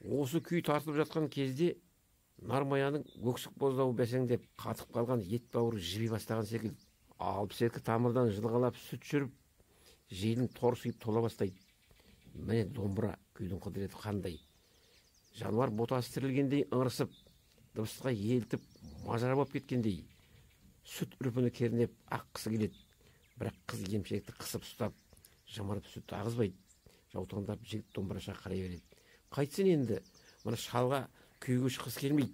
Осы күй тартылып жатқан кезде Нармаяның өксік боздауы бәсеңдеп, қатып қалған ет бауыры жіби бастаған секілді. Алпыс екі тамырдан жылғалап сүт жүріп, желін торсиып тола бастайды. Міне домбыра күйдің құдіреті қандай. Жануар ботасы тірілгендей ыңырсып, дыбысқа елтіп, мажара болып кеткендей. Сүт үрпіні кернеп аққысы келеді. Бірақ қыз емшекті қысып ұстап, жымырып сүт ағызбайды. Жаутаңдап жігіт домбыраша қарай береді. Қайтсын енді, мұны шалға күйге шыққысы келмейді.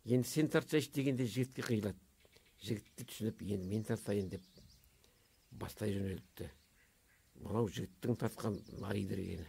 Енді сен тартсайшы дегенде жігітке қиылады. Жігітті түсініп, енді мен тартайын деп бастай жөнеліпті. Мынау жігіттің тартқан нар идіргені.